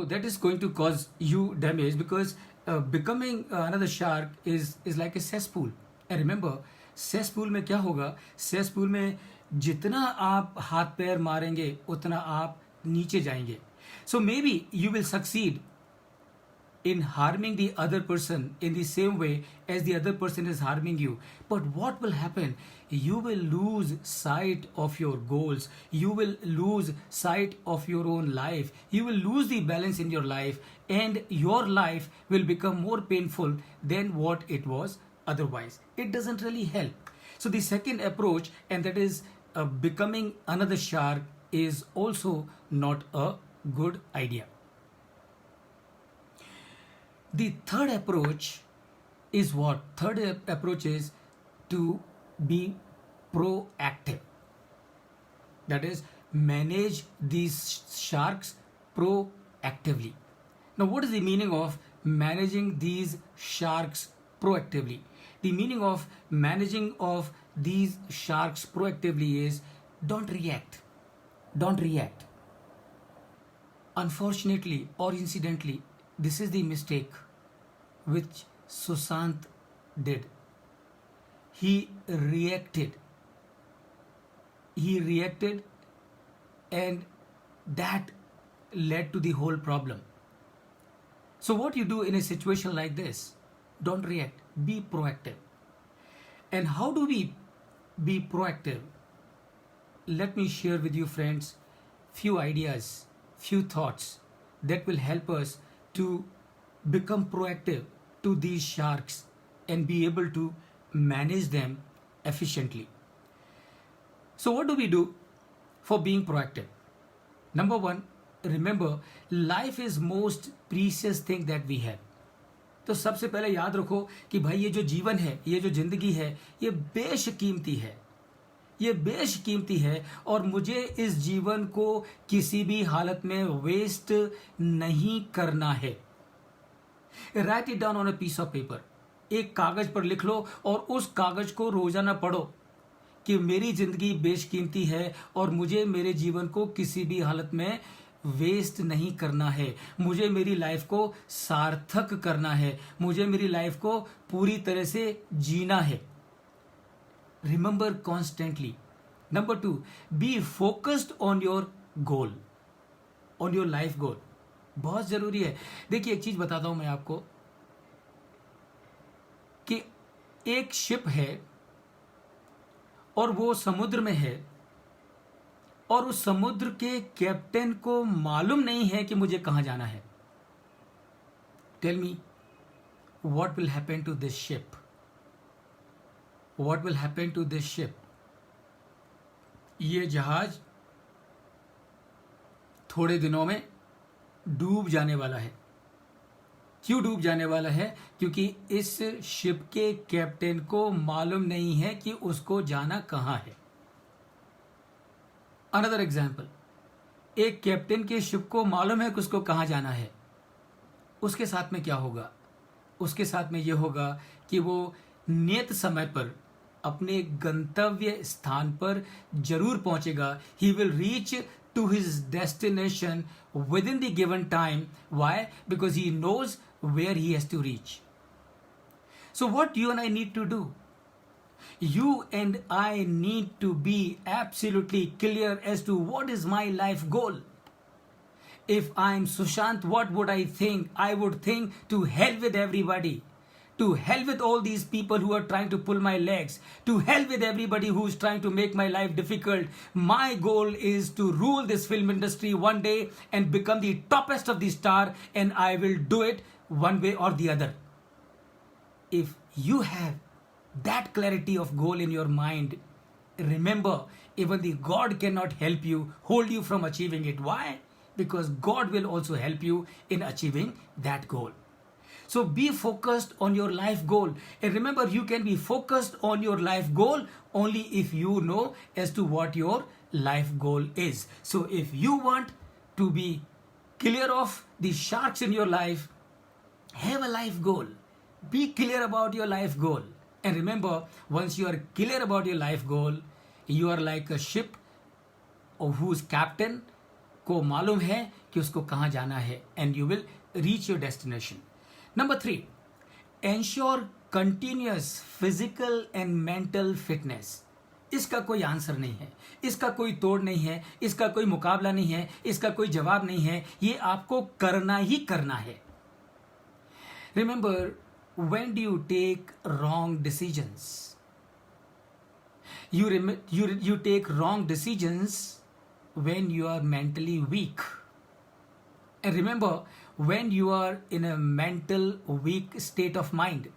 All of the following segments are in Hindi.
that is going to cause you damage because becoming another shark is like a cesspool. And remember, cesspool में क्या होगा? cesspool में जितना आप हाथ पैर मारेंगे उतना आप नीचे जाएंगे. So maybe you will succeed in harming the other person in the same way as the other person is harming you. But what will happen? You will lose sight of your goals. You will lose sight of your own life. You will lose the balance in your life, and your life will become more painful than what it was otherwise. It doesn't really help. So the second approach, and that is becoming another shark, is also not a good idea. The third approach is what? Third approach is to be proactive. That is, manage these sharks proactively. Now, what is the meaning of managing these sharks proactively? The meaning of managing of these sharks proactively is don't react. Don't react. Unfortunately or incidentally, this is the mistake which Sushant did. He reacted. He reacted, and that led to the whole problem. So what you do in a situation like this? Don't react. Be proactive. And how do we be proactive? Let me share with you, friends, few ideas, few thoughts that will help us to become proactive to these sharks and be able to manage them efficiently. So what do we do for being proactive? Number one, remember, life is most precious thing that we have. तो सबसे पहले याद रखो कि भाई ये जो जीवन है, ये जो जिंदगी है, ये बेशकीमती है. ये बेशकीमती है और मुझे इस जीवन को किसी भी हालत में वेस्ट नहीं करना है. Write it down on a piece of paper. एक कागज पर लिख लो और उस कागज को रोजाना पढ़ो कि मेरी जिंदगी बेशकीमती है और मुझे मेरे जीवन को किसी भी हालत में वेस्ट नहीं करना है. मुझे मेरी लाइफ को सार्थक करना है. मुझे मेरी लाइफ को पूरी तरह से जीना है. Remember constantly. Number 2, be focused on your goal, on your life goal. बहुत जरूरी है. देखिए, एक चीज बताता हूं मैं आपको कि एक शिप है और वो समुद्र में है और उस समुद्र के कैप्टन को मालूम नहीं है कि मुझे कहां जाना है. Tell me, what will happen to this ship? What will happen to this ship? ये जहाज थोड़े दिनों में डूब जाने वाला है. क्यों डूब जाने वाला है? क्योंकि इस शिप के कैप्टन को मालूम नहीं है कि उसको जाना कहां है. अनदर एग्जाम्पल, एक कैप्टन के शिप को मालूम है कि उसको कहां जाना है. उसके साथ में क्या होगा? उसके साथ में यह होगा कि वो नियत समय पर अपने गंतव्य स्थान पर जरूर पहुंचेगा. He will reach to his destination within the given time. Why? Because he knows where he has to reach. So what you and I need to do? You and I need to be absolutely clear as to what is my life goal. If I'm Sushant, what would I think? I would think, to hell with everybody. To hell with all these people who are trying to pull my legs. To hell with everybody who's trying to make my life difficult. My goal is to rule this film industry one day and become the toppest of the star, and I will do it one way or the other. If you have that clarity of goal in your mind, remember, even the God cannot help you, hold you from achieving it. Why? Because God will also help you in achieving that goal. So be focused on your life goal. And remember, you can be focused on your life goal only if you know as to what your life goal is. So if you want to be clear of the sharks in your life, have a life goal. Be clear about your life goal. And remember, once you are clear about your life goal, you are like a ship whose captain को मालूम है कि उसको कहाँ जाना है, and you will reach your destination. Number 3, ensure continuous physical and mental fitness. इसका कोई आंसर नहीं है, इसका कोई तोड़ नहीं है, इसका कोई मुकाबला नहीं है, इसका कोई जवाब नहीं है, ये आपको करना ही करना है। Remember, when do you take wrong decisions? You take wrong decisions when you are mentally weak. And remember, when you are in a mental weak state of mind,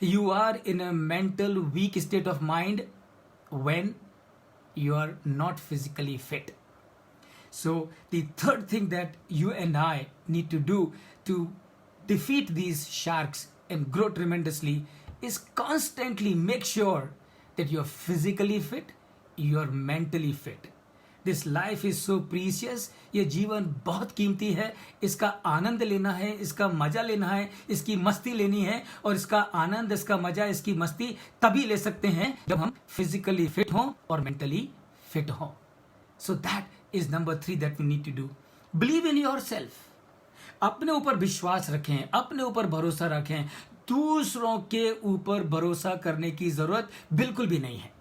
you are in a mental weak state of mind when you are not physically fit. So the third thing that you and I need to do to defeat these sharks and grow tremendously is constantly make sure that you're physically fit, you're mentally fit. This life is so precious. ये जीवन बहुत कीमती है, इसका आनंद लेना है, इसका मजा लेना है, इसकी मस्ती लेनी है, और इसका आनंद, इसका मजा, इसकी मस्ती तभी ले सकते हैं जब हम फिजिकली फिट हों और मेंटली फिट हों। So that is number 3 that we need to do. Believe in yourself. अपने ऊपर विश्वास रखें, अपने ऊपर भरोसा रखें। दूसरों के ऊपर भरोसा करने की जरूरत बिल्कुल भी नहीं है।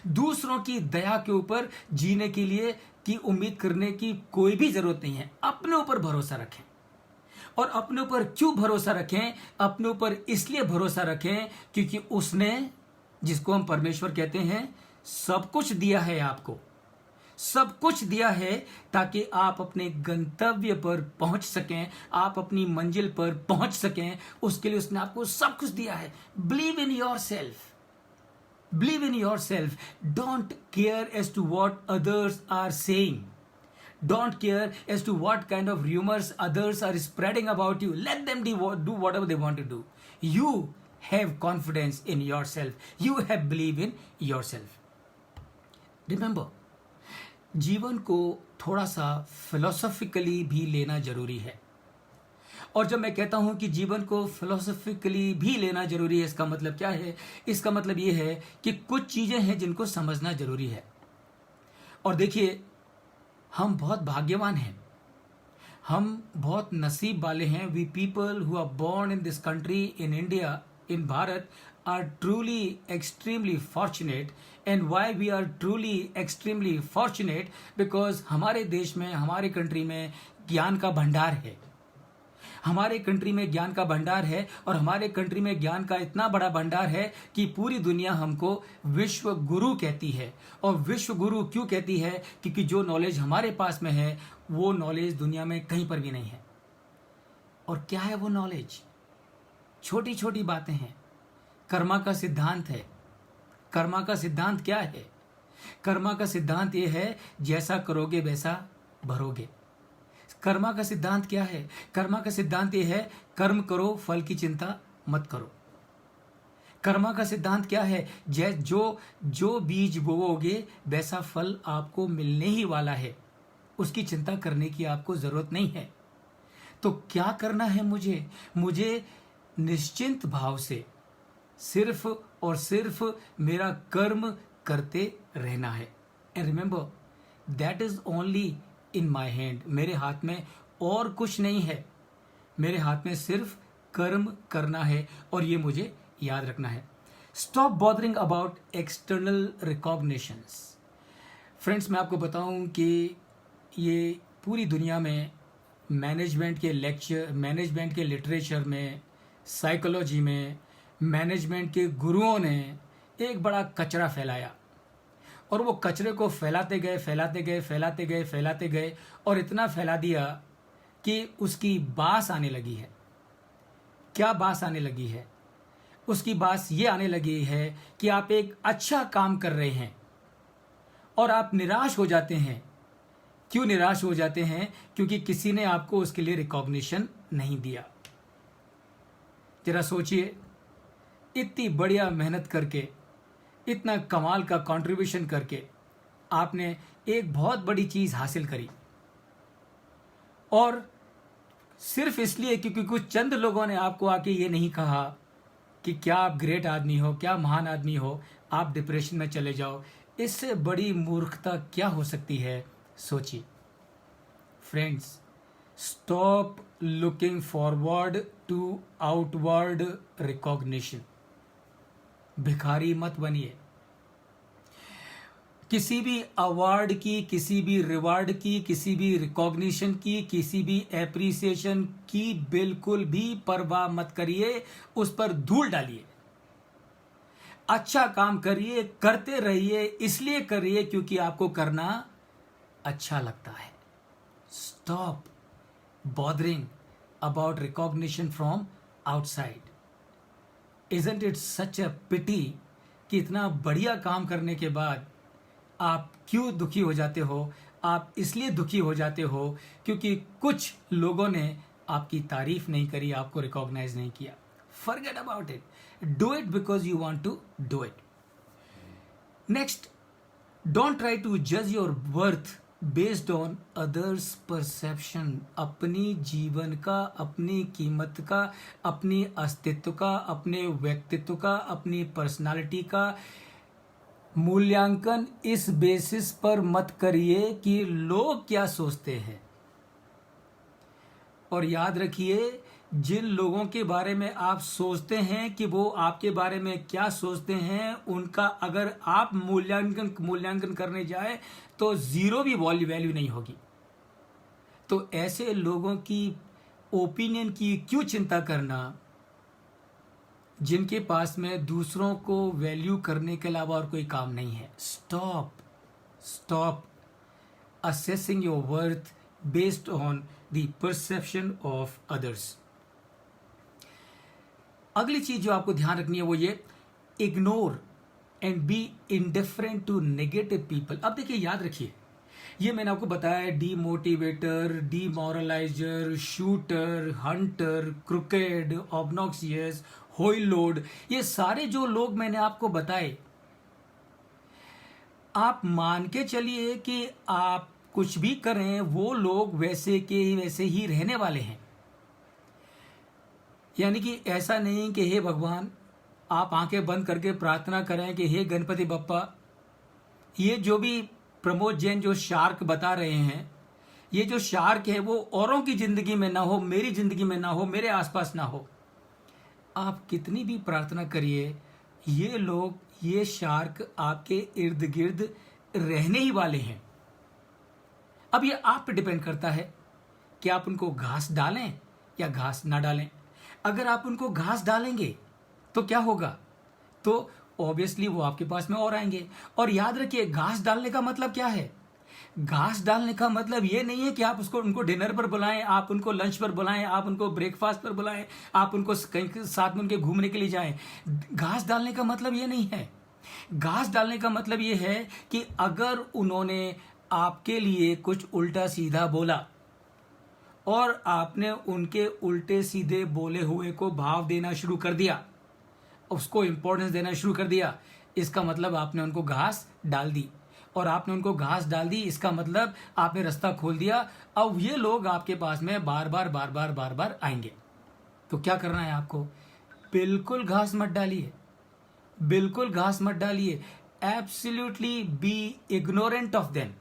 दूसरों की दया के ऊपर जीने के लिए की उम्मीद करने की कोई भी जरूरत नहीं है। अपने ऊपर भरोसा रखें। और अपने ऊपर क्यों भरोसा रखें? अपने ऊपर इसलिए भरोसा रखें क्योंकि उसने, जिसको हम परमेश्वर कहते हैं, सब कुछ दिया है आपको, सब कुछ दिया है ताकि आप अपने गंतव्य पर पहुंच सकें, आप अपनी मंजिल पर पहुंच सकें। उसके लिए उसने आपको सब कुछ दिया है। Believe in yourself, believe in yourself. Don't care as to what others are saying, don't care as to what kind of rumours others are spreading about you. Let them do whatever they want to do. You have confidence in yourself, you have believe in yourself. Remember, जीवन को थोड़ा सा फिलोसॉफिकली भी लेना जरूरी है। और जब मैं कहता हूं कि जीवन को फिलोसॉफिकली भी लेना जरूरी है, इसका मतलब क्या है? इसका मतलब यह है कि कुछ चीजें हैं जिनको समझना जरूरी है। और देखिए, हम बहुत भाग्यवान हैं, हम बहुत नसीब वाले हैं। We people who are born in this country, in India, in Bharat, are truly extremely fortunate. And why we are truly extremely fortunate? Because हमारे देश में, हमारे कंट्री में ज्ञान का भंडार है। हमारे कंट्री में ज्ञान का भंडार है, और हमारे कंट्री में ज्ञान का इतना बड़ा भंडार है कि पूरी दुनिया हमको विश्व गुरु कहती है। और विश्व गुरु क्यों कहती है? क्योंकि जो नॉलेज हमारे पास में है, वो नॉलेज दुनिया में कहीं पर भी नहीं है। और क्या है वो नॉलेज? छोटी छोटी बातें हैं। कर्मा का सिद्धांत है। कर्मा का सिद्धांत क्या है? कर्मा का सिद्धांत ये है, जैसा करोगे वैसा भरोगे। कर्मा का सिद्धांत क्या है? कर्मा का सिद्धांत ये है, कर्म करो, फल की चिंता मत करो। कर्मा का सिद्धांत क्या है? जो बीज बोओगे वैसा फल आपको मिलने ही वाला है, उसकी चिंता करने की आपको जरूरत नहीं है। तो क्या करना है मुझे निश्चिंत भाव से सिर्फ और सिर्फ मेरा कर्म करते रहना है। And remember, that is only in my hand. मेरे हाथ में और कुछ नहीं है, मेरे हाथ में सिर्फ कर्म करना है, और ये मुझे याद रखना है। Stop bothering about external recognitions. Friends, मैं आपको बताऊं कि ये पूरी दुनिया में मैनेजमेंट के लेक्चर, मैनेजमेंट के लिटरेचर में, साइकोलॉजी में, मैनेजमेंट के गुरुओं ने एक बड़ा कचरा फैलाया, और वो कचरे को फैलाते गए और इतना फैला दिया कि उसकी बास आने लगी है। क्या बास आने लगी है? उसकी बास ये आने लगी है कि आप एक अच्छा काम कर रहे हैं और आप निराश हो जाते हैं। क्यों निराश हो जाते हैं? क्योंकि किसी ने आपको उसके लिए रिकॉग्निशन नहीं दिया। जरा सोचिए, इतनी बढ़िया मेहनत करके, इतना कमाल का कंट्रीब्यूशन करके आपने एक बहुत बड़ी चीज हासिल करी, और सिर्फ इसलिए क्योंकि कुछ चंद लोगों ने आपको आके ये नहीं कहा कि क्या आप ग्रेट आदमी हो, क्या महान आदमी हो, आप डिप्रेशन में चले जाओ। इससे बड़ी मूर्खता क्या हो सकती है? सोचिए। Friends, stop looking forward to outward recognition. भिखारी मत बनिए। किसी भी अवार्ड की, किसी भी रिवार्ड की, किसी भी रिकॉग्निशन की, किसी भी एप्रिसिएशन की बिल्कुल भी परवाह मत करिए, उस पर धूल डालिए। अच्छा काम करिए, करते रहिए, इसलिए करिए क्योंकि आपको करना अच्छा लगता है। Stop bothering about recognition from outside. Isn't it such a pity कि इतना बढ़िया काम करने के बाद आप क्यों दुखी हो जाते हो? आप इसलिए दुखी हो जाते हो क्योंकि कुछ लोगों ने आपकी तारीफ नहीं करी, आपको रिकॉग्नाइज नहीं किया। Forget about it, do it because you want to do it. Next, don't try to जज your worth based on others perception. अपनी जीवन का, अपनी कीमत का, अपनी अस्तित्व का, अपने व्यक्तित्व का, अपनी पर्सनालिटी का मूल्यांकन इस बेसिस पर मत करिए कि लोग क्या सोचते हैं। और याद रखिए, जिन लोगों के बारे में आप सोचते हैं कि वो आपके बारे में क्या सोचते हैं, उनका अगर आप मूल्यांकन करने जाए तो जीरो भी वैल्यू नहीं होगी। तो ऐसे लोगों की ओपिनियन की क्यों चिंता करना, जिनके पास में दूसरों को वैल्यू करने के अलावा और कोई काम नहीं है। Stop assessing your worth based on the perception of others. अगली चीज जो आपको ध्यान रखनी है वो ये, ignore and be indifferent to negative people. अब देखिए, याद रखिए, ये मैंने आपको बताया, demotivator, demoraliser, shooter, hunter, crooked, obnoxious, होइलोड, ये सारे जो लोग मैंने आपको बताए, आप मान के चलिए कि आप कुछ भी करें, वो लोग वैसे के वैसे ही रहने वाले हैं। यानी कि ऐसा नहीं कि हे भगवान, आप आंखें बंद करके प्रार्थना करें कि हे गणपति बप्पा, ये जो भी प्रमोद जैन जो शार्क बता रहे हैं, ये जो शार्क है वो औरों की जिंदगी में ना हो, मेरी जिंदगी में ना हो, मेरे आसपास ना हो। आप कितनी भी प्रार्थना करिए, ये लोग, ये शार्क आपके इर्द गिर्द रहने ही वाले हैं। अब ये आप पे डिपेंड करता है कि आप उनको घास डालें या घास ना डालें। अगर आप उनको घास डालेंगे तो क्या होगा? तो ऑब्वियसली वो आपके पास में और आएंगे। और याद रखिए, घास डालने का मतलब क्या है? घास डालने का मतलब ये नहीं है कि आप उनको डिनर पर बुलाएं, आप उनको लंच पर बुलाएं, आप उनको ब्रेकफास्ट पर बुलाएं, आप उनको कहीं साथ में उनके घूमने के लिए जाएं। घास डालने का मतलब ये नहीं है। घास डालने का मतलब ये है कि अगर उन्होंने आपके लिए कुछ उल्टा सीधा बोला और आपने उनके उल्टे सीधे बोले हुए को भाव देना शुरू कर दिया, उसको इंपॉर्टेंस देना शुरू कर दिया, इसका मतलब आपने उनको घास डाल दी। और आपने उनको घास डाल दी, इसका मतलब आपने रास्ता खोल दिया। अब ये लोग आपके पास में बार बार आएंगे। तो क्या करना है आपको? बिल्कुल घास मत डालिए, बिल्कुल घास मत डालिए। Absolutely be ignorant of them,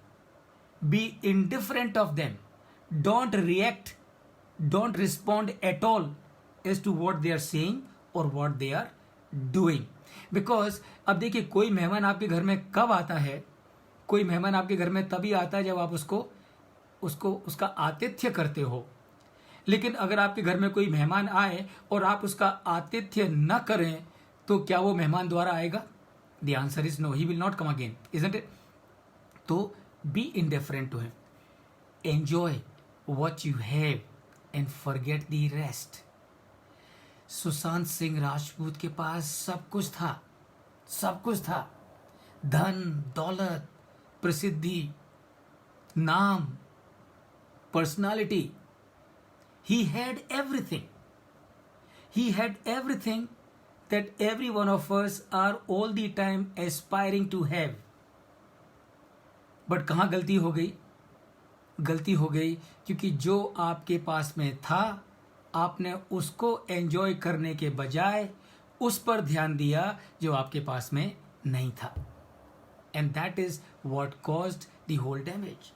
be indifferent of them, don't react, don't respond at all as to what they are saying और what they are doing. Because अब देखिए, कोई मेहमान आपके घर में कब आता है? कोई मेहमान आपके घर में तभी आता है जब आप उसका आतिथ्य करते हो। लेकिन अगर आपके घर में कोई मेहमान आए और आप उसका आतिथ्य न करें तो क्या वो मेहमान दोबारा आएगा? The answer is no, he will not come again, isn't it? तो be indifferent to him, enjoy what you have and forget the rest. Sushant Singh Rajput के पास सब कुछ था, सब कुछ था। धन, दौलत, प्रसिद्धि, नाम, personality. He had everything. He had everything that every one of us are all the time aspiring to have. But कहाँ गलती हो गई? गलती हो गई क्योंकि जो आपके पास में था, आपने उसको एंजॉय करने के बजाय उस पर ध्यान दिया जो आपके पास में नहीं था। And that is what caused the whole damage.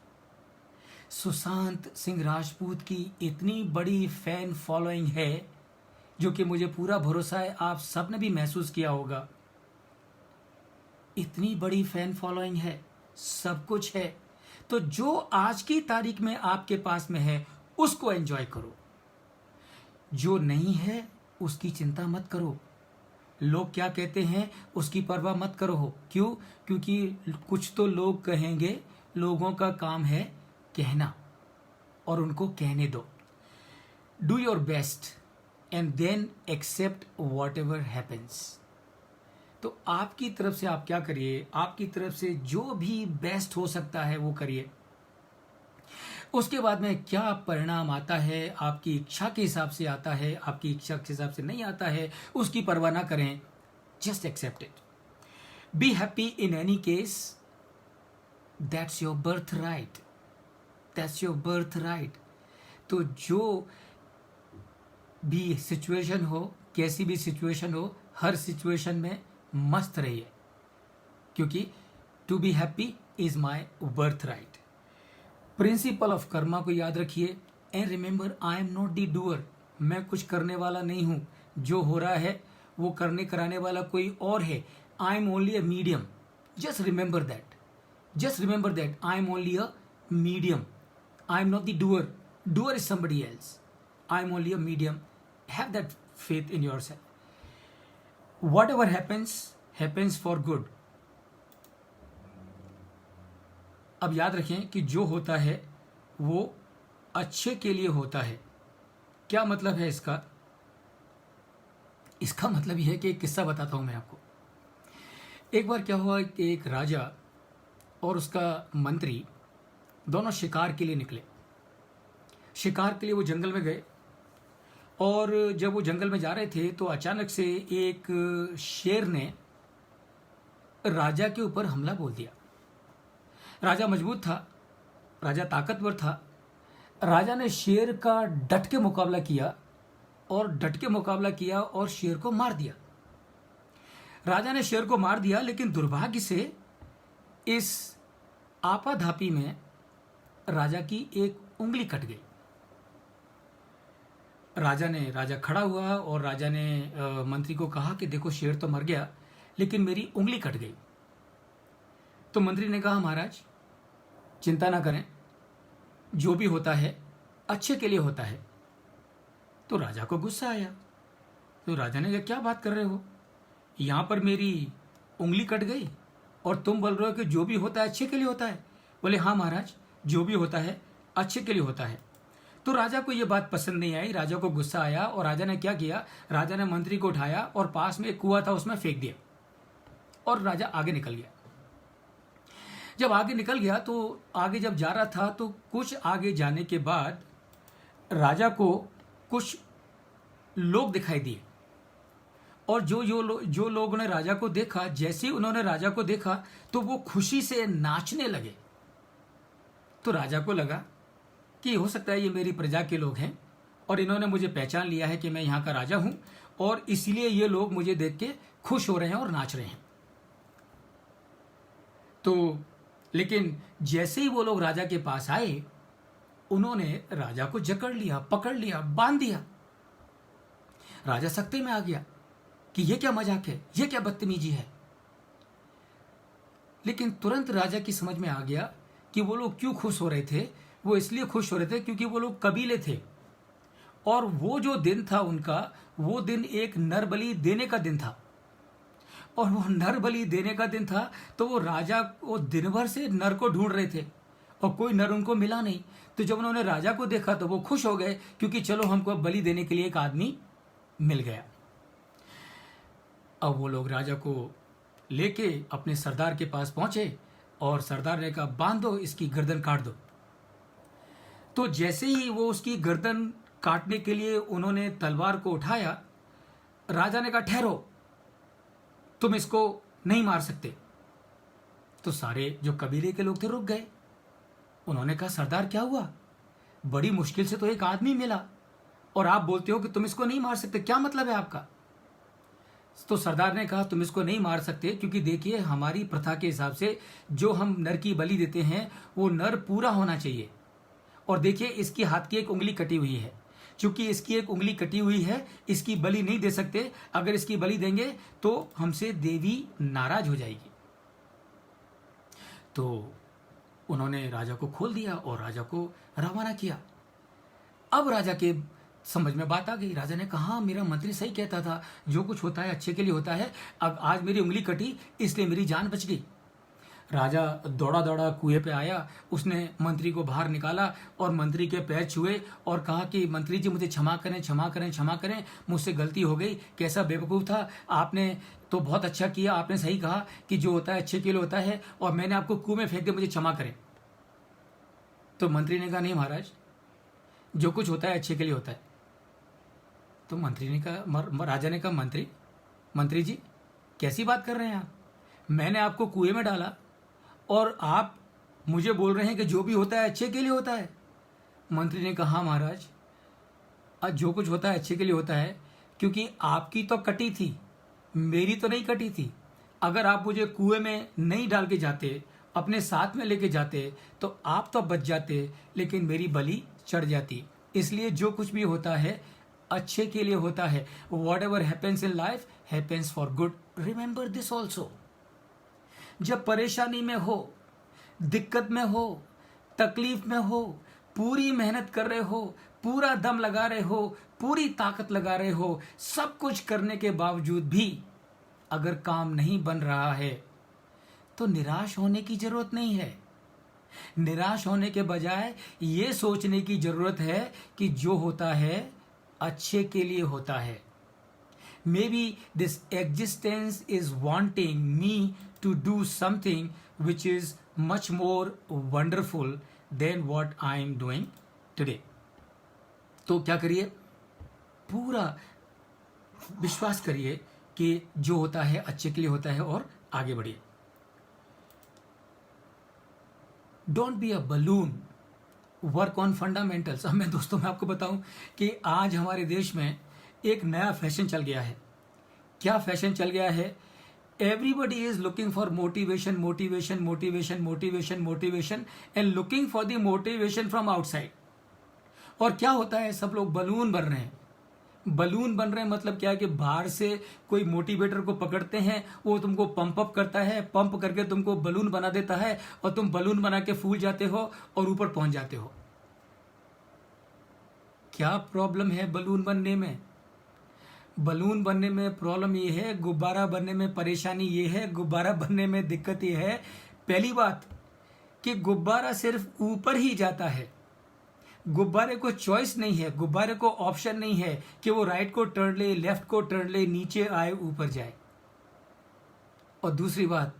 Sushant Singh Rajput की इतनी बड़ी फैन फॉलोइंग है, जो कि मुझे पूरा भरोसा है आप सब ने भी महसूस किया होगा। इतनी बड़ी फैन फॉलोइंग है, सब कुछ है। तो जो आज की तारीख में आपके पास में है उसको एंजॉय करो, जो नहीं है उसकी चिंता मत करो। लोग क्या कहते हैं उसकी परवाह मत करो। क्यों? क्योंकि कुछ तो लोग कहेंगे, लोगों का काम है कहना, और उनको कहने दो। Do your best and then accept whatever happens. तो आपकी तरफ से आप क्या करिए, आपकी तरफ से जो भी बेस्ट हो सकता है वो करिए। उसके बाद में क्या परिणाम आता है, आपकी इच्छा के हिसाब से आता है, आपकी इच्छा के हिसाब से नहीं आता है, उसकी परवाह ना करें। Just accept it, be happy in any case, that's your birthright, that's your birthright. तो जो भी सिचुएशन हो, कैसी भी सिचुएशन हो, हर सिचुएशन में मस्त रहिए, क्योंकि to be happy is my birthright. Principle of karma को याद रखिए, and remember I am not the doer. मैं कुछ करने वाला नहीं हूं, जो हो रहा है वो करने कराने वाला कोई और है। I am only a medium, just remember that, just remember that I am only a medium, I am not the doer, doer is somebody else, I am only a medium. Have that faith in your self. Whatever happens, happens for good. अब याद रखें कि जो होता है वो अच्छे के लिए होता है। क्या मतलब है इसका? इसका मतलब यह है कि एक किस्सा बताता हूं मैं आपको। एक बार क्या हुआ कि एक राजा और उसका मंत्री दोनों शिकार के लिए निकले। शिकार के लिए वो जंगल में गए, और जब वो जंगल में जा रहे थे तो अचानक से एक शेर ने राजा के ऊपर हमला बोल दिया। राजा मजबूत था, राजा ताकतवर था। राजा ने शेर का डट के मुकाबला किया, और शेर को मार दिया। राजा ने शेर को मार दिया, लेकिन दुर्भाग्य से इस आपाधापी में राजा की एक उंगली कट गई। राजा खड़ा हुआ और राजा ने मंत्री को कहा कि देखो शेर तो मर गया, लेकिन मेरी उंगली कट गई। तो मंत्री ने कहा महाराज चिंता ना करें, जो भी होता है अच्छे के लिए होता है। तो राजा को गुस्सा आया। तो राजा ने कहा क्या बात कर रहे हो, यहां पर मेरी उंगली कट गई और तुम बोल रहे हो कि जो भी होता है अच्छे के लिए होता है। बोले हाँ महाराज, जो भी होता है अच्छे के लिए होता है। तो राजा को यह बात पसंद नहीं आई, राजा को गुस्सा आया, और राजा ने क्या किया, राजा ने मंत्री को उठाया और पास में एक कुआं था उसमें फेंक दिया, और राजा आगे निकल गया। जब आगे निकल गया तो आगे जब जा रहा था तो कुछ आगे जाने के बाद राजा को कुछ लोग दिखाई दिए, और जो लोगों ने राजा को देखा, जैसे ही उन्होंने राजा को देखा तो वो खुशी से नाचने लगे। तो राजा को लगा कि हो सकता है ये मेरी प्रजा के लोग हैं, और इन्होंने मुझे पहचान लिया है कि मैं यहाँ का राजा हूं, और इसलिए ये लोग मुझे देख के खुश हो रहे हैं और नाच रहे हैं। तो लेकिन जैसे ही वो लोग राजा के पास आए, उन्होंने राजा को जकड़ लिया, पकड़ लिया, बांध दिया। राजा सख्ते में आ गया कि ये क्या मजाक है, ये क्या बदतमीजी है। लेकिन तुरंत राजा की समझ में आ गया कि वो लोग क्यों खुश हो रहे थे। वो इसलिए खुश हो रहे थे क्योंकि वो लोग कबीले थे, और वो जो दिन था उनका, वो दिन एक नर बलि देने का दिन था, और वो नर बलि देने का दिन था। तो वो राजा वो दिन भर से नर को ढूंढ रहे थे और कोई नर उनको मिला नहीं। तो जब उन्होंने राजा को देखा तो वो खुश हो गए, क्योंकि चलो हमको बलि देने के लिए एक आदमी मिल गया। अब वो लोग राजा को लेके अपने सरदार के पास पहुंचे, और सरदार ने कहा बांध दो, इसकी गर्दन काट दो। तो जैसे ही वो उसकी गर्दन काटने के लिए उन्होंने तलवार को उठाया, राजा ने कहा ठहरो, तुम इसको नहीं मार सकते। तो सारे जो कबीले के लोग थे रुक गए। उन्होंने कहा सरदार क्या हुआ, बड़ी मुश्किल से तो एक आदमी मिला और आप बोलते हो कि तुम इसको नहीं मार सकते, क्या मतलब है आपका। तो सरदार ने कहा तुम इसको नहीं मार सकते क्योंकि देखिए हमारी प्रथा के हिसाब से जो हम नर की बलि देते हैं वो नर पूरा होना चाहिए, और देखिए इसकी हाथ की एक उंगली कटी हुई है। चूंकि इसकी एक उंगली कटी हुई है, इसकी बलि नहीं दे सकते। अगर इसकी बलि देंगे तो हमसे देवी नाराज हो जाएगी। तो उन्होंने राजा को खोल दिया और राजा को रवाना किया। अब राजा के समझ में बात आ गई। राजा ने कहा, मेरा मंत्री सही कहता था, जो कुछ होता है अच्छे के लिए होता है। अब आज मेरी उंगली कटी, इसलिए मेरी जान बच गई। राजा दौड़ा दौड़ा कुएं पे आया, उसने मंत्री को बाहर निकाला और मंत्री के पैर छुए और कहा कि मंत्री जी मुझे क्षमा करें, क्षमा करें, क्षमा करें, मुझसे गलती हो गई। कैसा बेवकूफ़ था, आपने तो बहुत अच्छा किया, आपने सही कहा कि जो होता है अच्छे के लिए होता है, और मैंने आपको कुएं में फेंक दिया, मुझे क्षमा करें। तो मंत्री ने कहा, नहीं महाराज, जो कुछ होता है अच्छे के लिए होता है। तो मंत्री ने कहा, राजा ने कहा, मंत्री जी कैसी बात कर रहे हैं आप? मैंने आपको कुएं में डाला और आप मुझे बोल रहे हैं कि जो भी होता है अच्छे के लिए होता है। मंत्री ने कहा, हाँ महाराज, आज जो कुछ होता है अच्छे के लिए होता है, क्योंकि आपकी तो कटी थी, मेरी तो नहीं कटी थी। अगर आप मुझे कुएं में नहीं डाल के जाते, अपने साथ में लेके जाते, तो आप तो बच जाते, लेकिन मेरी बलि चढ़ जाती। इसलिए जो कुछ भी होता है अच्छे के लिए होता है। What ever happens in life happens for good, remember this also. जब परेशानी में हो, दिक्कत में हो, तकलीफ में हो, पूरी मेहनत कर रहे हो, पूरा दम लगा रहे हो, पूरी ताकत लगा रहे हो, सब कुछ करने के बावजूद भी अगर काम नहीं बन रहा है, तो निराश होने की जरूरत नहीं है। निराश होने के बजाय ये सोचने की जरूरत है कि जो होता है अच्छे के लिए होता है। Maybe this existence is wanting me to do something which is much more wonderful than what I am doing today. तो क्या करिए, पूरा विश्वास करिए कि जो होता है अच्छे के लिए होता है और आगे बढ़िए। Don't be a balloon, work on fundamentals. अब मैं दोस्तों मैं आपको बताऊं कि आज हमारे देश में एक नया फैशन चल गया है। क्या फैशन चल गया है? Everybody is looking for motivation, motivation, motivation, motivation, motivation, and looking for the motivation from outside. और क्या होता है, सब लोग बलून बन रहे हैं। बलून बन रहे हैं मतलब क्या है कि बाहर से कोई मोटिवेटर को पकड़ते हैं, वो तुमको पंप अप करता है, पंप करके तुमको बलून बना देता है, और तुम बलून बना के फूल जाते हो और ऊपर पहुंच जाते हो। क्या प्रॉब्लम है बलून बनने में? बलून बनने में प्रॉब्लम ये है, गुब्बारा बनने में परेशानी ये है, गुब्बारा बनने में दिक्कत ये है, पहली बात कि गुब्बारा सिर्फ ऊपर ही जाता है। गुब्बारे को चॉइस नहीं है, गुब्बारे को ऑप्शन नहीं है कि वो राइट को टर्न ले, लेफ्ट को टर्न ले, नीचे आए, ऊपर जाए। और दूसरी बात,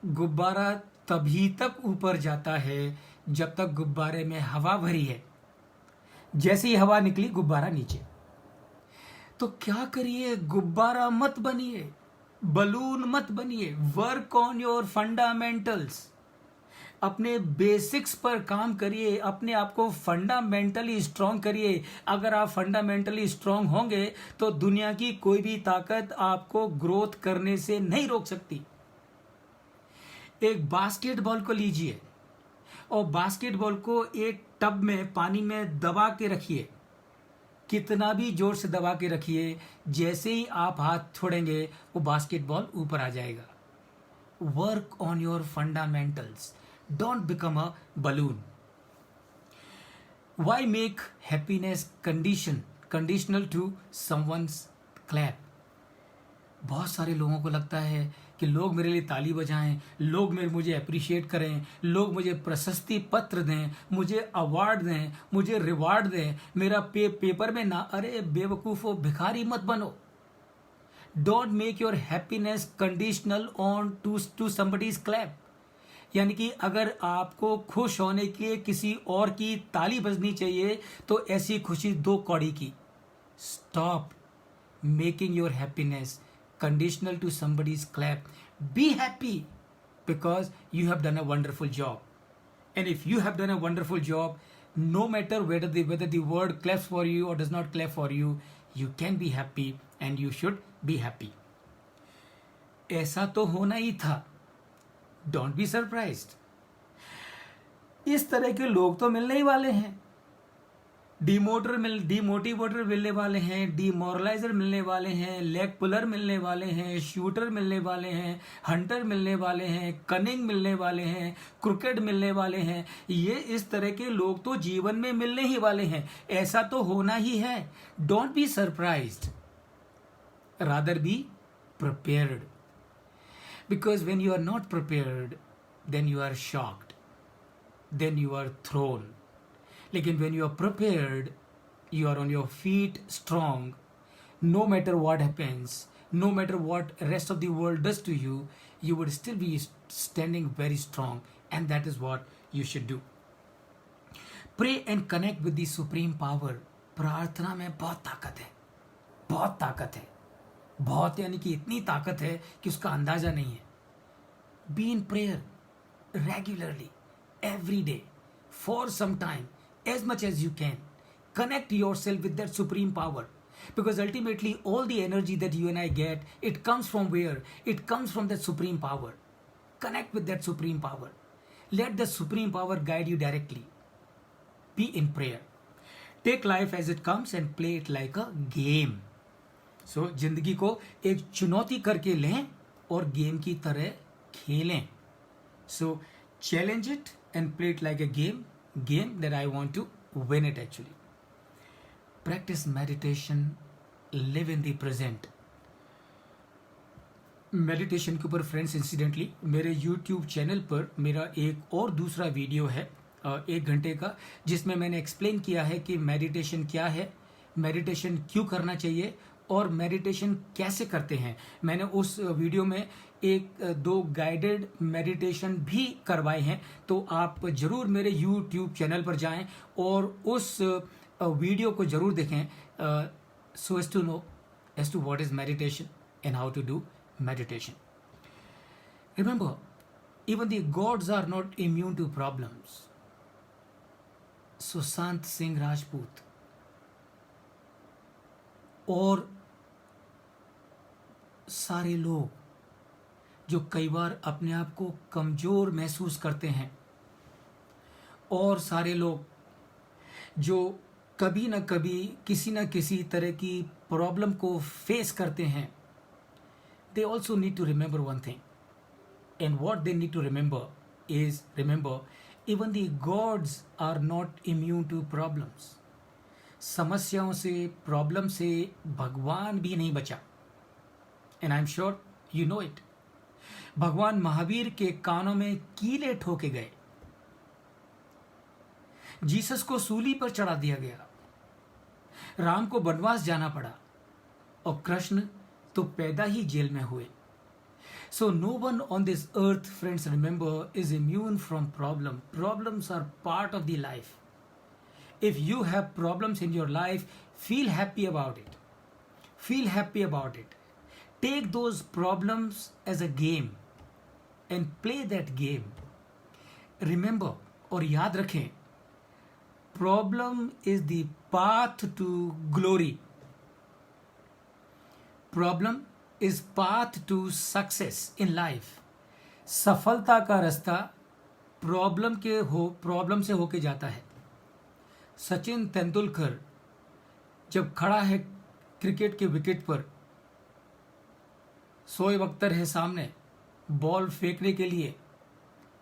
गुब्बारा तभी तक ऊपर जाता है जब तक गुब्बारे में हवा भरी है। जैसे ही हवा निकली, गुब्बारा नीचे। तो क्या करिए, गुब्बारा मत बनिए, बलून मत बनिए। वर्क ऑन योर फंडामेंटल्स, अपने बेसिक्स पर काम करिए, अपने आप को फंडामेंटली स्ट्रांग करिए। अगर आप फंडामेंटली स्ट्रांग होंगे तो दुनिया की कोई भी ताकत आपको ग्रोथ करने से नहीं रोक सकती। एक बास्केटबॉल को लीजिए और बास्केटबॉल को एक टब में पानी में दबा के रखिए, कितना भी जोर से दबा के रखिए, जैसे ही आप हाथ छोड़ेंगे वो बास्केटबॉल ऊपर आ जाएगा। Work on your fundamentals, don't become a balloon. Why make happiness conditional to someone's clap? बहुत सारे लोगों को लगता है कि लोग मेरे लिए ताली बजाएं, लोग मुझे अप्रिशिएट करें, लोग मुझे प्रशस्ति पत्र दें, मुझे अवार्ड दें, मुझे रिवार्ड दें, मेरा पेपर में ना। अरे बेवकूफ़ो, भिखारी मत बनो। Don't make your happiness conditional on to somebody's clap. यानी कि अगर आपको खुश होने के लिए किसी और की ताली बजनी चाहिए तो ऐसी खुशी 2 कौड़ी की। Stop making your happiness conditional to somebody's clap. Be happy because you have done a wonderful job. And if you have done a wonderful job, no matter whether the world claps for you or does not clap for you, you can be happy and you should be happy. ऐसा तो होना ही था। Don't be surprised. इस तरह के लोग तो मिलने ही वाले हैं। डीमोटिवेटर मिलने वाले हैं, डीमोरलाइजर मिलने वाले हैं, लेग पुलर मिलने वाले हैं, शूटर मिलने वाले हैं, हंटर मिलने वाले हैं, कनिंग मिलने वाले हैं, क्रिकेट मिलने वाले हैं। ये इस तरह के लोग तो जीवन में मिलने ही वाले हैं, ऐसा तो होना ही है। Don't be surprised, rather be prepared, because when you are not prepared then you are shocked, then you are thrown. लेकिन when you are prepared, you are on your feet strong, no matter what happens, no matter what rest of the world does to you, you would still be standing very strong, and that is what you should do. Pray and connect with the supreme power. प्रार्थना में बहुत ताकत है, बहुत ताकत है, बहुत यानी कि इतनी ताकत है कि उसका अंदाजा नहीं है। Be in prayer regularly every day for some time as much as you can. Connect yourself with that supreme power, because ultimately all the energy that you and I get, it comes from where? It comes from that supreme power. Connect with that supreme power. Let the supreme power guide you directly. Be in prayer. Take life as it comes and play it like a game. So जिंदगी को एक चुनौती करके लें और गेम की तरह खेलें. So challenge it and play it like a game that I want to win it actually. Practice meditation, live in the present. Meditation के ऊपर फ्रेंड्स इंसिडेंटली मेरे यूट्यूब चैनल पर मेरा एक और दूसरा वीडियो है 1 घंटे का, जिसमें मैंने एक्सप्लेन किया है कि मेडिटेशन क्या है, मेडिटेशन क्यों करना चाहिए और मेडिटेशन कैसे करते हैं। मैंने उस वीडियो में 1-2 गाइडेड मेडिटेशन भी करवाए हैं, तो आप जरूर मेरे यूट्यूब चैनल पर जाएं और उस वीडियो को जरूर देखें, so as to know as to what is meditation and how to do meditation. Remember, even the gods are not immune to problems. Sushant Singh Rajput और सारे लोग जो कई बार अपने आप को कमजोर महसूस करते हैं, और सारे लोग जो कभी ना कभी किसी ना किसी तरह की प्रॉब्लम को फेस करते हैं, they also need to remember one thing. And what they need to remember is, remember, even the gods are not immune to problems. समस्याओं से, प्रॉब्लम से भगवान भी नहीं बचा. And I'm sure you know it. भगवान महावीर के कानों में कीले ठोके गए, जीसस को सूली पर चढ़ा दिया गया, राम को वनवास जाना पड़ा, और कृष्ण तो पैदा ही जेल में हुए. So no one on this earth, friends, remember, is immune from problem. Problems are part of the life. If you have problems in your life, feel happy about it. Feel happy about it. Take those problems as a game and play that game. Remember, और याद रखें, problem is the path to glory. Problem is path to success in life. सफलता का रास्ता प्रॉब्लम से होके जाता है. सचिन तेंदुलकर जब खड़ा है क्रिकेट के विकेट पर, शोएब अख्तर है सामने बॉल फेंकने के लिए,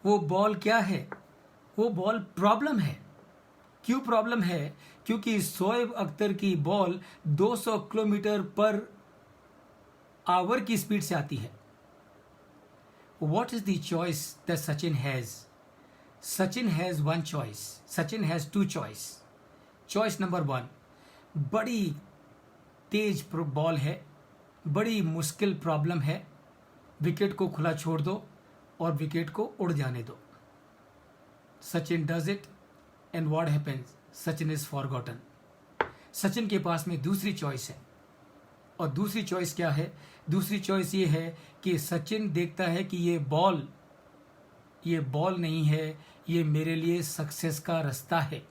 वो बॉल क्या है? वो बॉल प्रॉब्लम है. क्यों प्रॉब्लम है? क्योंकि शोएब अख्तर की बॉल 200 किलोमीटर पर आवर की स्पीड से आती है. What is the choice that Sachin has? Sachin has one choice. Sachin has two choice. Choice number 1, बड़ी तेज बॉल है, बड़ी मुश्किल प्रॉब्लम है, विकेट को खुला छोड़ दो और विकेट को उड़ जाने दो. Sachin does it and what happens? Sachin is forgotten. Sachin के पास में दूसरी चॉइस है, और दूसरी चॉइस क्या है? दूसरी चॉइस ये है कि सचिन देखता है कि ये बॉल नहीं है, ये मेरे लिए सक्सेस का रास्ता है,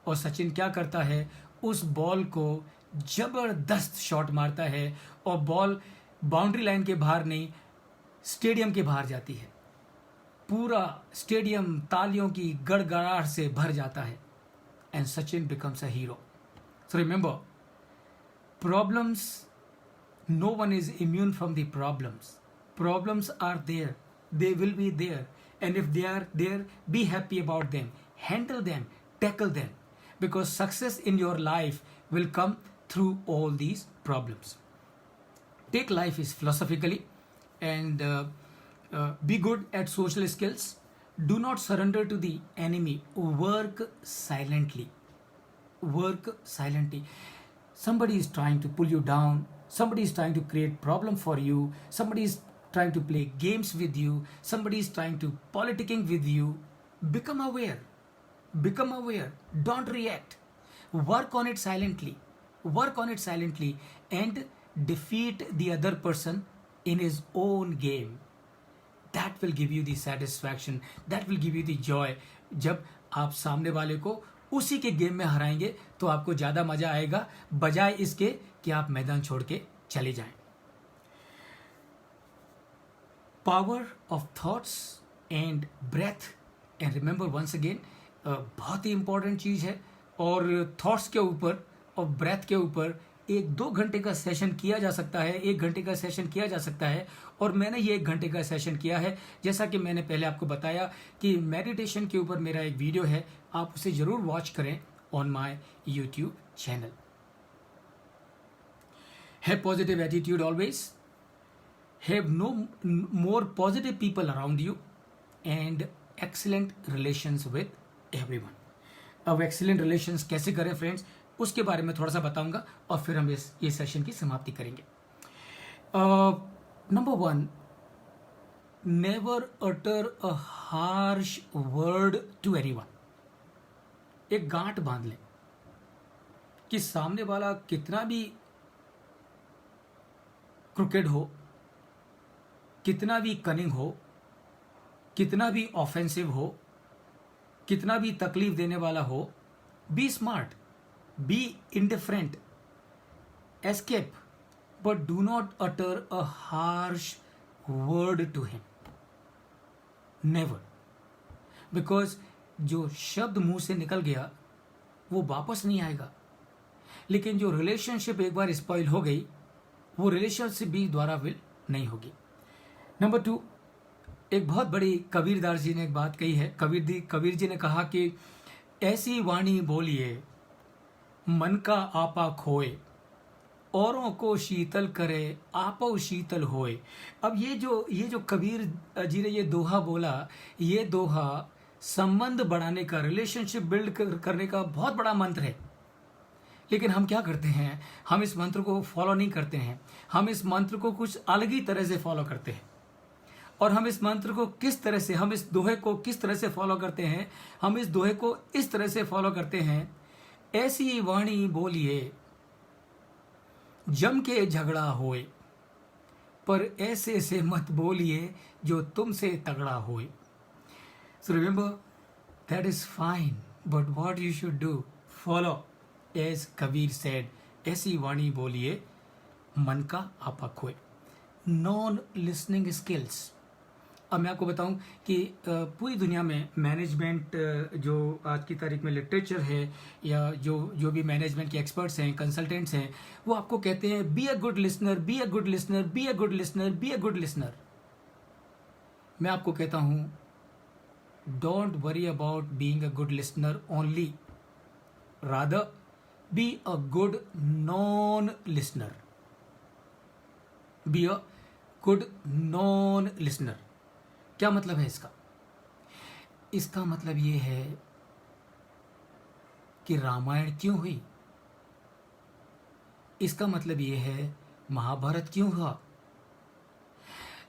और सचिन क्या करता है? उस बॉल को जबरदस्त शॉट मारता है और बॉल बाउंड्री लाइन के बाहर नहीं, स्टेडियम के बाहर जाती है. पूरा स्टेडियम तालियों की गड़गड़ाहट से भर जाता है. and Sachin becomes a hero. So remember, problems, no one is immune from the problems. Problems are there, they will be there, and if they are there, be happy about them, handle them, tackle them, because success in your life will come through all these problems. Take life is philosophically, and be good at social skills. Do not surrender to the enemy. Work silently. Work silently. Somebody is trying to pull you down. Somebody is trying to create problem for you. Somebody is trying to play games with you. Somebody is trying to politicking with you. Become aware. Become aware. Don't react. Work on it silently. Work on it silently and defeat the other person in his own game. That will give you the satisfaction. That will give you the joy. जब आप सामने वाले को उसी के गेम में हराएंगे तो आपको ज़्यादा मज़ा आएगा, बजाय इसके कि आप मैदान छोड़ के चले जाएं. Power of thoughts and breath, and remember once again, बहुत ही इंपॉर्टेंट चीज़ है. और थॉट्स के ऊपर और ब्रेथ के ऊपर 1-2 घंटे का सेशन किया जा सकता है, 1 घंटे का सेशन किया जा सकता है. और मैंने ये 1 घंटे का सेशन किया है. जैसा कि मैंने पहले आपको बताया कि मेडिटेशन के ऊपर मेरा एक वीडियो है, आप उसे जरूर वॉच करें on my YouTube channel. Have positive attitude always. Have no more positive people around you and excellent relations with everyone. अब एक्सीलेंट रिलेशंस कैसे करें फ्रेंड्स, उसके बारे में थोड़ा सा बताऊंगा और फिर हम ये सेशन की समाप्ति करेंगे. Number 1, never utter a harsh word to anyone. एक गांठ बांध लें कि सामने वाला कितना भी क्रुकेड हो, कितना भी कनिंग हो, कितना भी ऑफेंसिव हो, कितना भी तकलीफ देने वाला हो, be smart, be indifferent, escape, but do not utter a harsh word to him. Never. Because जो शब्द मुंह से निकल गया वो वापस नहीं आएगा, लेकिन जो रिलेशनशिप एक बार स्पॉइल हो गई वो रिलेशनशिप भी दोबारा विल नहीं होगी. नंबर 2, एक बहुत बड़ी कबीरदास जी ने एक बात कही है. कबीर जी ने कहा कि ऐसी वाणी बोलिए मन का आपा खोए, औरों को शीतल करे आपो शीतल होए. अब ये जो कबीर जी ने ये दोहा बोला, ये दोहा संबंध बढ़ाने का, रिलेशनशिप बिल्ड करने का बहुत बड़ा मंत्र है. लेकिन हम क्या करते हैं, हम इस मंत्र को फॉलो नहीं करते हैं. हम इस मंत्र को कुछ अलग ही तरह से फॉलो करते हैं. और हम इस मंत्र को किस तरह से, हम इस दोहे को किस तरह से फॉलो करते हैं, हम इस दोहे को इस तरह से फॉलो करते हैं, ऐसी वाणी बोलिए जम के झगड़ा होए, पर ऐसे से मत बोलिए जो तुमसे तगड़ा होए. So remember, that is fine, but what you should do, follow as Kabir said, ऐसी वाणी बोलिए मन का आपा खोए. Non listening skills. अब मैं आपको बताऊं कि पूरी दुनिया में मैनेजमेंट, जो आज की तारीख में लिटरेचर है या जो भी मैनेजमेंट के एक्सपर्ट्स हैं, कंसल्टेंट्स हैं, वो आपको कहते हैं B a good listener, B a good listener, B a good listener, B a good listener. मैं आपको कहता हूं, don't worry about being a good listener only, rather be a good non listener. B a good non listener. क्या मतलब है इसका? इसका मतलब ये है कि रामायण क्यों हुई. इसका मतलब ये है महाभारत क्यों हुआ.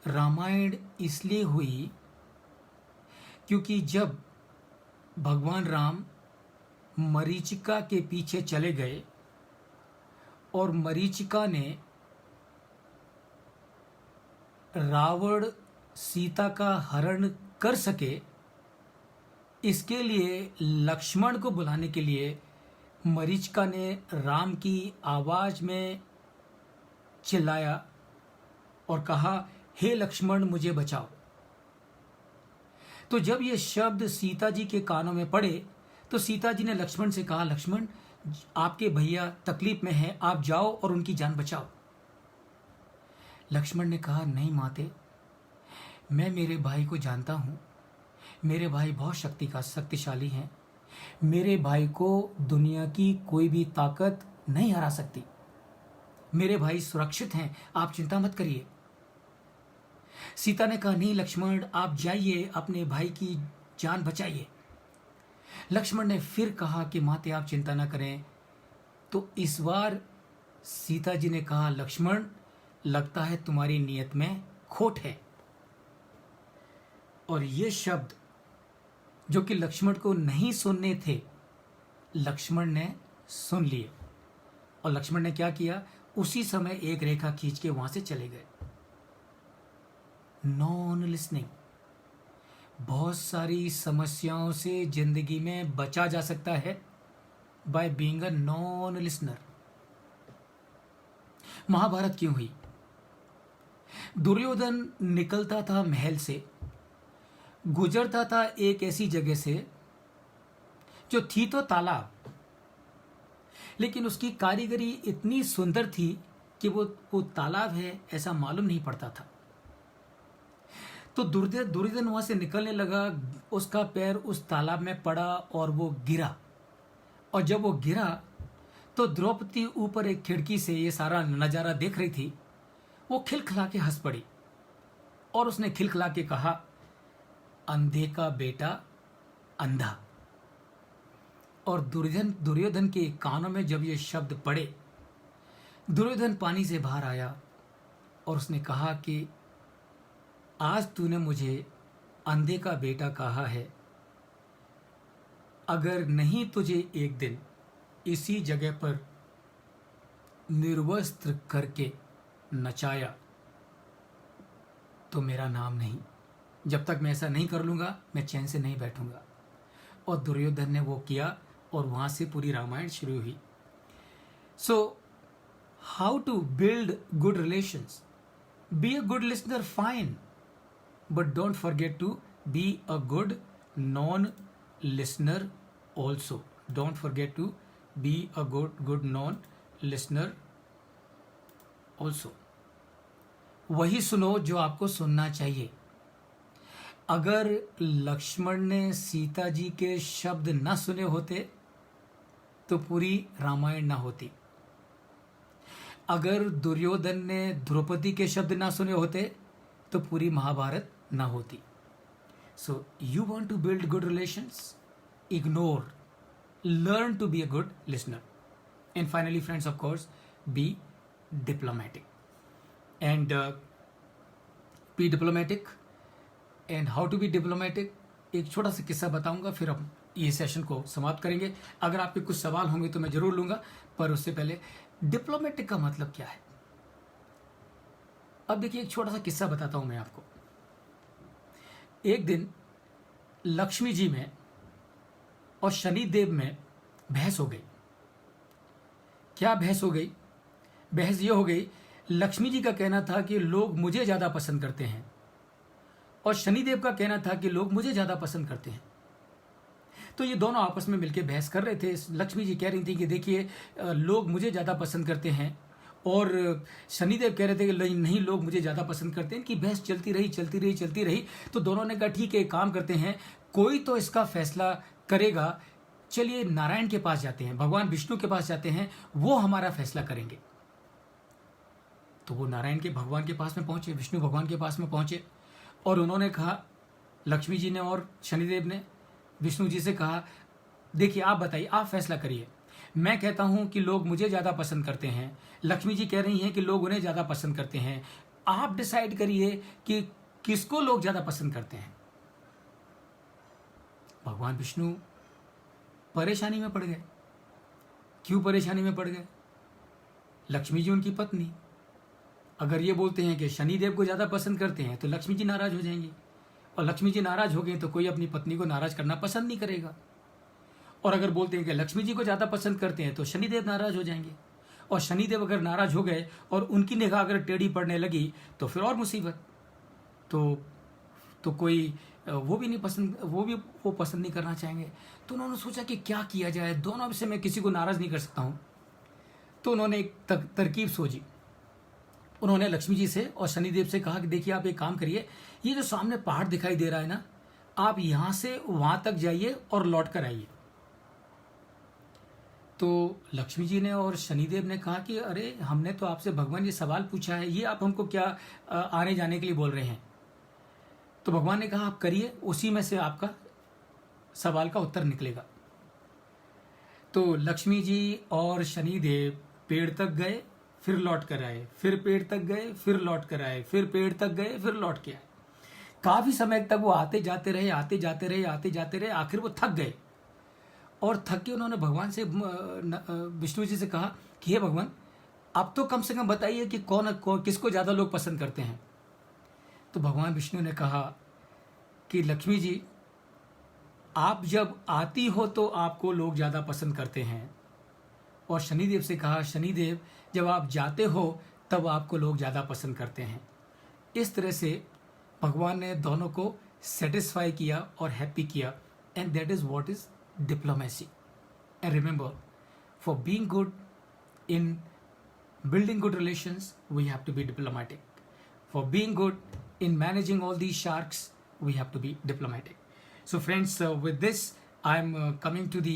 रामायण इसलिए हुई क्योंकि जब भगवान राम मरीचिका के पीछे चले गए और मरीचिका ने रावण सीता का हरण कर सके, इसके लिए लक्ष्मण को बुलाने के लिए मरीचिका ने राम की आवाज में चिल्लाया और कहा, हे लक्ष्मण मुझे बचाओ. तो जब ये शब्द सीता जी के कानों में पड़े तो सीता जी ने लक्ष्मण से कहा, लक्ष्मण आपके भैया तकलीफ में हैं, आप जाओ और उनकी जान बचाओ। लक्ष्मण ने कहा, नहीं माते, मैं मेरे भाई को जानता हूं, मेरे भाई बहुत शक्तिशाली हैं, मेरे भाई को दुनिया की कोई भी ताकत नहीं हरा सकती, मेरे भाई सुरक्षित हैं, आप चिंता मत करिए। सीता ने कहा, नहीं लक्ष्मण, आप जाइए, अपने भाई की जान बचाइए। लक्ष्मण ने फिर कहा कि माते आप चिंता न करें। तो इस बार सीता जी ने कहा, लक्ष्मण लगता है तुम्हारी नीयत में खोट है। और ये शब्द जो कि लक्ष्मण को नहीं सुनने थे, लक्ष्मण ने सुन लिए। और लक्ष्मण ने क्या किया, उसी समय एक रेखा खींच के वहां से चले गए। Non listening. बहुत सारी समस्याओं से जिंदगी में बचा जा सकता है by being a non listener. Mahabharata क्यों हुई? दुर्योधन निकलता था महल से, गुजरता था एक ऐसी जगह से जो थी तो तालाब, लेकिन उसकी कारीगरी इतनी सुंदर थी कि वो तालाब है ऐसा मालूम नहीं पड़ता था। तो दुर्योधन वहां से निकलने लगा, उसका पैर उस तालाब में पड़ा और वो गिरा। और जब वो गिरा तो द्रौपदी ऊपर एक खिड़की से ये सारा नजारा देख रही थी। वो खिलखिला के हंस पड़ी और उसने खिलखिला के कहा, अंधे का बेटा अंधा। और दुर्योधन के कानों में जब ये शब्द पड़े, दुर्योधन पानी से बाहर आया और उसने कहा कि आज तूने मुझे अंधे का बेटा कहा है, अगर नहीं तुझे एक दिन इसी जगह पर निर्वस्त्र करके नचाया तो मेरा नाम नहीं। जब तक मैं ऐसा नहीं कर लूंगा मैं चैन से नहीं बैठूंगा। और दुर्योधन ने वो किया और वहां से पूरी रामायण शुरू हुई। So how to build good relations? Be a good listener, fine, but don't forget to be a good non-listener also. Don't forget to be a good non-listener also. वही सुनो जो आपको सुनना चाहिए। अगर लक्ष्मण ने सीता जी के शब्द न सुने होते तो पूरी रामायण ना होती। अगर दुर्योधन ने द्रौपदी के शब्द ना सुने होते तो पूरी महाभारत ना होती। So you want to build good relations, ignore, learn to be a good listener, and finally friends, of course, be diplomatic and be diplomatic. And how to be diplomatic, एक छोटा सा किस्सा बताऊंगा, फिर हम ये सेशन को समाप्त करेंगे। अगर आपके कुछ सवाल होंगे तो मैं जरूर लूंगा, पर उससे पहले डिप्लोमेटिक का मतलब क्या है। अब देखिए, एक छोटा सा किस्सा बताता हूं मैं आपको। एक दिन लक्ष्मी जी में और शनिदेव में बहस हो गई। क्या बहस हो गई? बहस ये हो गई, लक्ष्मी जी का कहना था कि लोग मुझे ज्यादा पसंद करते हैं और शनिदेव का कहना था कि लोग मुझे ज्यादा पसंद करते हैं। तो ये दोनों आपस में मिलकर बहस कर रहे थे। लक्ष्मी जी कह रही थी कि देखिए, लोग मुझे ज्यादा पसंद करते हैं, और शनिदेव कह रहे थे कि नहीं, लोग मुझे ज्यादा पसंद करते हैं। इनकी बहस चलती रही। तो दोनों ने कहा, ठीक है, एक काम करते हैं, कोई तो इसका फैसला करेगा, चलिए नारायण के पास जाते हैं, भगवान विष्णु के पास जाते हैं, वो हमारा फैसला करेंगे। तो वो नारायण के भगवान के पास में पहुंचे, विष्णु भगवान के पास में पहुंचे, और उन्होंने कहा, लक्ष्मी जी ने और शनिदेव ने विष्णु जी से कहा, देखिए आप बताइए, आप फैसला करिए। मैं कहता हूं कि लोग मुझे ज्यादा पसंद करते हैं, लक्ष्मी जी कह रही हैं कि लोग उन्हें ज्यादा पसंद करते हैं, आप डिसाइड करिए कि किसको लोग ज्यादा पसंद करते हैं। भगवान विष्णु परेशानी में पड़ गए। क्यों परेशानी में पड़ गए? लक्ष्मी जी उनकी पत्नी, अगर ये बोलते हैं कि शनिदेव को ज्यादा पसंद करते हैं तो लक्ष्मी जी नाराज हो जाएंगी, और लक्ष्मी जी नाराज हो गए तो कोई अपनी पत्नी को नाराज करना पसंद नहीं करेगा। और अगर बोलते हैं कि लक्ष्मी जी को ज्यादा पसंद करते हैं तो शनिदेव नाराज हो जाएंगे, और शनिदेव अगर नाराज हो गए और उनकी निगाह अगर टेढ़ी पड़ने लगी तो फिर और मुसीबत। तो कोई वो भी पसंद नहीं करना चाहेंगे। तो उन्होंने सोचा कि क्या किया जाए, दोनों में से मैं किसी को नाराज़ नहीं कर सकता हूँ। तो उन्होंने एक तरकीब सोची। उन्होंने लक्ष्मी जी से और शनिदेव से कहा कि देखिए आप एक काम करिए, ये जो सामने पहाड़ दिखाई दे रहा है ना, आप यहाँ से वहाँ तक जाइए और लौट कर आइए। तो लक्ष्मी जी ने और शनिदेव ने कहा कि अरे हमने तो आपसे भगवान ये सवाल पूछा है, ये आप हमको क्या आने जाने के लिए बोल रहे हैं। तो भगवान ने कहा आप करिए, उसी में से आपका सवाल का उत्तर निकलेगा। तो लक्ष्मी जी और शनिदेव पेड़ तक गए, फिर लौट कर आए, फिर पेड़ तक गए, फिर लौट कर आए, फिर पेड़ तक गए, फिर लौट के आए। काफी समय तक वो आते जाते रहे, आखिर वो थक गए। और थक के उन्होंने भगवान से, विष्णु जी से कहा कि हे भगवान, आप तो कम से कम बताइए कि किसको ज्यादा लोग पसंद करते हैं। तो भगवान विष्णु ने कहा कि लक्ष्मी जी, आप जब आती हो तो आपको लोग ज्यादा पसंद करते हैं। और शनिदेव से कहा, शनिदेव, जब आप जाते हो तब आपको लोग ज्यादा पसंद करते हैं। इस तरह से भगवान ने दोनों को सेटिस्फाई किया और हैप्पी किया। And that is what is diplomacy. And remember, for being good in building good relations, we have to be diplomatic. For being good in managing all these sharks, we have to be diplomatic. So friends, with this, I'm coming to the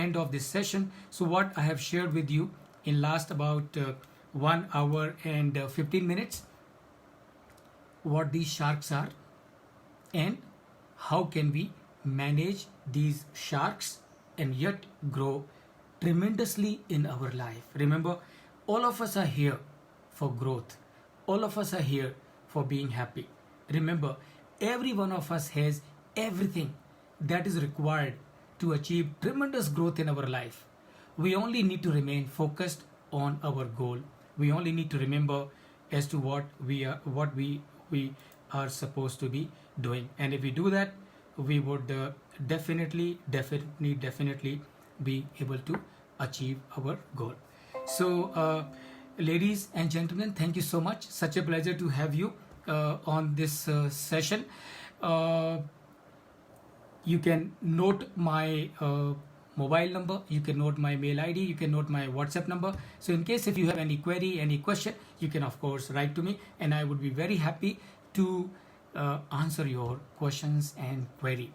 end of this session. So what I have shared with you in last about 1 hour and 15 minutes, what these sharks are and how can we manage these sharks and yet grow tremendously in our life. Remember, all of us are here for growth. All of us are here for being happy. Remember, every one of us has everything that is required to achieve tremendous growth in our life. We only need to remain focused on our goal. We only need to remember as to what we are supposed to be doing. And if we do that, we would definitely be able to achieve our goal. So ladies and gentlemen, thank you so much. Such a pleasure to have you on this session. You can note my mobile number, you can note my mail ID, you can note my WhatsApp number. So in case if you have any query, any question, you can of course write to me, and I would be very happy to answer your questions and query.